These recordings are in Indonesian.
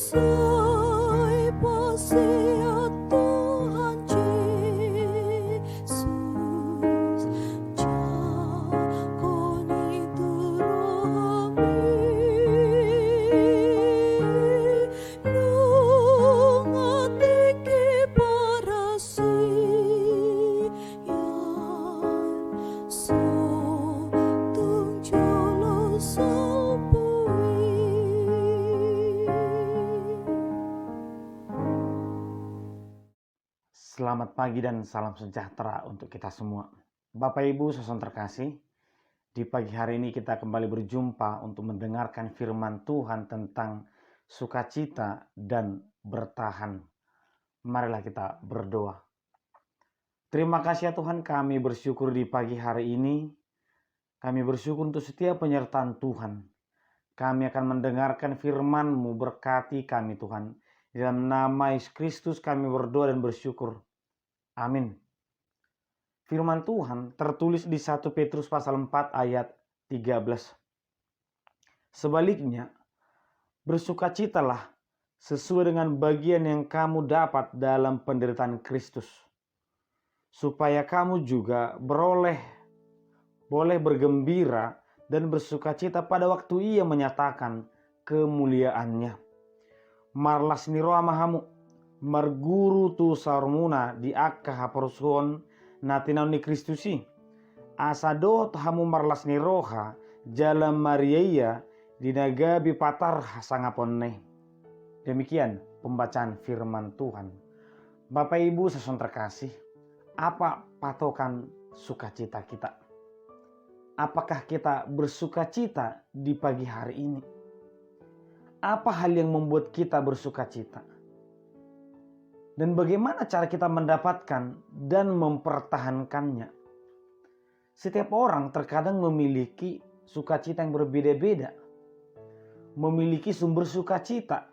Soy pasea Tuhan Yesus, jakoni turami, nung atiki parasiyan, so tung jolo sapui. Selamat pagi dan salam sejahtera untuk kita semua. Bapak Ibu saudara terkasih, di pagi hari ini kita kembali berjumpa untuk mendengarkan firman Tuhan tentang sukacita dan bertahan. Marilah kita berdoa. Terima kasih ya Tuhan, kami bersyukur di pagi hari ini. Kami bersyukur untuk setiap penyertaan Tuhan. Kami akan mendengarkan firman-Mu, berkati kami Tuhan. Di dalam nama Yesus Kristus kami berdoa dan bersyukur. Amin. Firman Tuhan tertulis di 1 Petrus pasal 4 ayat 13. Sebaliknya, bersukacitalah sesuai dengan bagian yang kamu dapat dalam penderitaan Kristus, supaya kamu juga boleh bergembira dan bersukacita pada waktu Ia menyatakan kemuliaannya. Marlas niroa mahamu, marguru tu sarmuna di akka haporsuon natinaw ni Kristusi. Asado tahamu marlas ni roha jalan Mariaya dinagabi patar sangaponne. Demikian pembacaan firman Tuhan. Bapak Ibu saudara terkasih, apa patokan sukacita kita? Apakah kita bersukacita di pagi hari ini? Apa hal yang membuat kita bersukacita? Dan bagaimana cara kita mendapatkan dan mempertahankannya? Setiap orang terkadang memiliki sukacita yang berbeda-beda. Memiliki sumber sukacita.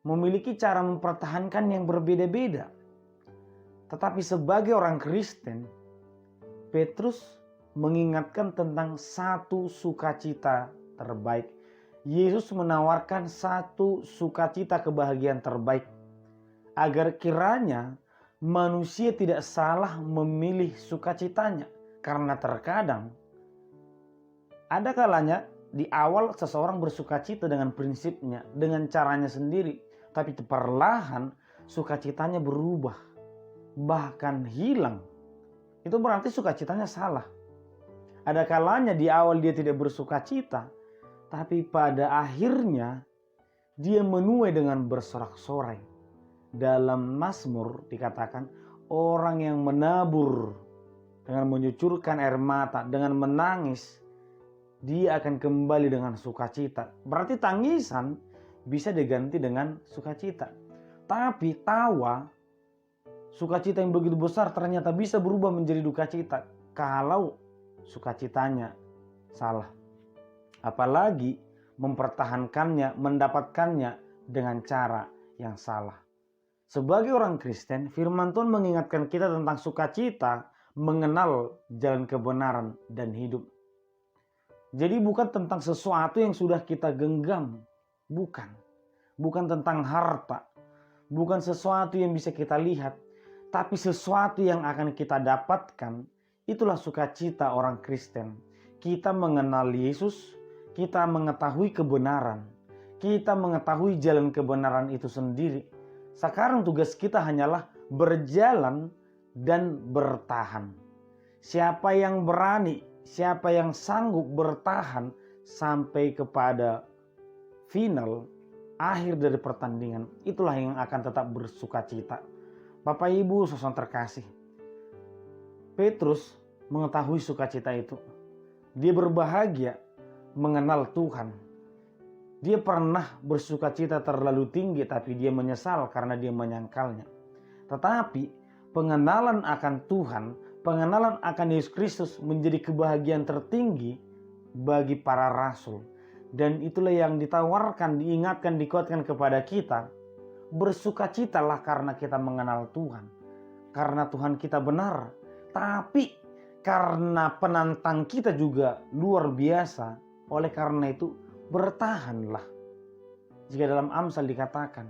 Memiliki cara mempertahankan yang berbeda-beda. Tetapi sebagai orang Kristen, Petrus mengingatkan tentang satu sukacita terbaik. Yesus menawarkan satu sukacita kebahagiaan terbaik, agar kiranya manusia tidak salah memilih sukacitanya. Karena terkadang ada kalanya di awal seseorang bersukacita dengan prinsipnya, dengan caranya sendiri. Tapi perlahan sukacitanya berubah, bahkan hilang. Itu berarti sukacitanya salah. Ada kalanya di awal dia tidak bersukacita, tapi pada akhirnya dia menuai dengan bersorak-sorai. Dalam Mazmur dikatakan orang yang menabur dengan mencucurkan air mata, dengan menangis, dia akan kembali dengan sukacita. Berarti tangisan bisa diganti dengan sukacita. Tapi tawa, sukacita yang begitu besar ternyata bisa berubah menjadi duka cita kalau sukacitanya salah. Apalagi mempertahankannya, mendapatkannya dengan cara yang salah. Sebagai orang Kristen, firman Tuhan mengingatkan kita tentang sukacita, mengenal jalan kebenaran dan hidup. Jadi bukan tentang sesuatu yang sudah kita genggam. Bukan. Bukan tentang harta. Bukan sesuatu yang bisa kita lihat. Tapi sesuatu yang akan kita dapatkan. Itulah sukacita orang Kristen. Kita mengenal Yesus. Kita mengetahui kebenaran. Kita mengetahui jalan kebenaran itu sendiri. Sekarang tugas kita hanyalah berjalan dan bertahan. Siapa yang berani, siapa yang sanggup bertahan sampai kepada final, akhir dari pertandingan, itulah yang akan tetap bersukacita. Bapak Ibu saudara terkasih, Petrus mengetahui sukacita itu. Dia berbahagia mengenal Tuhan. Dia pernah bersukacita terlalu tinggi, tapi dia menyesal karena dia menyangkalnya. Tetapi pengenalan akan Tuhan, pengenalan akan Yesus Kristus menjadi kebahagiaan tertinggi bagi para rasul. Dan itulah yang ditawarkan, diingatkan, dikuatkan kepada kita. Bersukacitalah karena kita mengenal Tuhan. Karena Tuhan kita benar. Tapi karena penantang kita juga luar biasa. Oleh karena itu bertahanlah. Jika dalam Amsal dikatakan,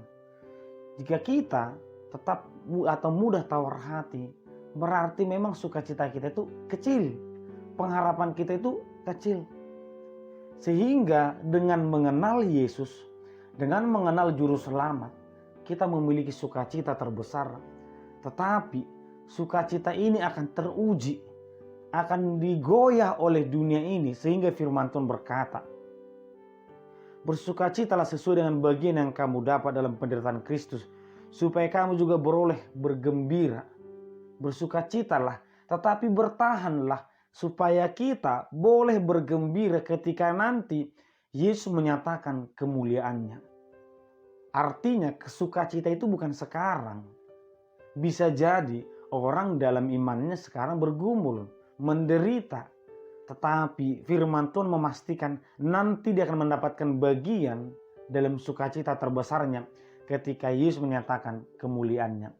jika kita tetap atau mudah tawar hati, berarti memang sukacita kita itu kecil, pengharapan kita itu kecil. Sehingga dengan mengenal Yesus, dengan mengenal Juru Selamat, kita memiliki sukacita terbesar. Tetapi sukacita ini akan teruji, akan digoyah oleh dunia ini, sehingga firman Tuhan berkata, bersukacitalah sesuai dengan bagian yang kamu dapat dalam penderitaan Kristus, supaya kamu juga beroleh bergembira. Bersukacitalah, tetapi bertahanlah, supaya kita boleh bergembira ketika nanti Yesus menyatakan kemuliaannya. Artinya sukacita itu bukan sekarang. Bisa jadi orang dalam imannya sekarang bergumul, menderita. Tetapi firman Tuhan memastikan nanti dia akan mendapatkan bagian dalam sukacita terbesarnya ketika Yesus menyatakan kemuliaannya.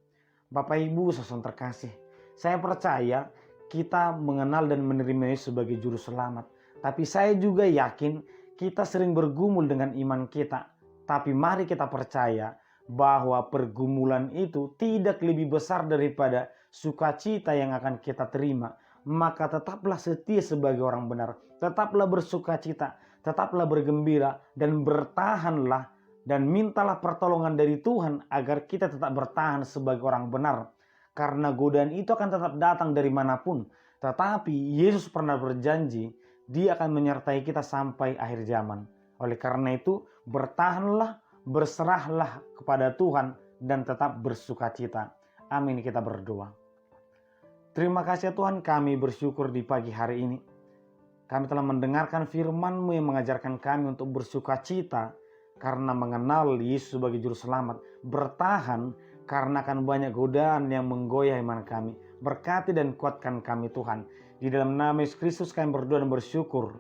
Bapak Ibu saudara terkasih, saya percaya kita mengenal dan menerima Yesus sebagai Juru Selamat. Tapi saya juga yakin kita sering bergumul dengan iman kita. Tapi mari kita percaya bahwa pergumulan itu tidak lebih besar daripada sukacita yang akan kita terima. Maka tetaplah setia sebagai orang benar, tetaplah bersukacita, tetaplah bergembira, dan bertahanlah dan mintalah pertolongan dari Tuhan agar kita tetap bertahan sebagai orang benar. Karena godaan itu akan tetap datang dari manapun, tetapi Yesus pernah berjanji Dia akan menyertai kita sampai akhir zaman. Oleh karena itu, bertahanlah, berserahlah kepada Tuhan, dan tetap bersukacita. Amin, kita berdoa. Terima kasih Tuhan, kami bersyukur di pagi hari ini. Kami telah mendengarkan firman-Mu yang mengajarkan kami untuk bersukacita karena mengenal Yesus sebagai Juru Selamat. Bertahan karena akan banyak godaan yang menggoyah iman kami. Berkati dan kuatkan kami Tuhan. Di dalam nama Yesus Kristus kami berdoa dan bersyukur.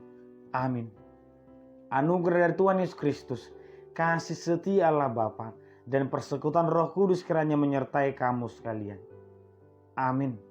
Amin. Anugerah dari Tuhan Yesus Kristus, kasih setia Allah Bapa, dan persekutuan Roh Kudus kiranya menyertai kamu sekalian. Amin.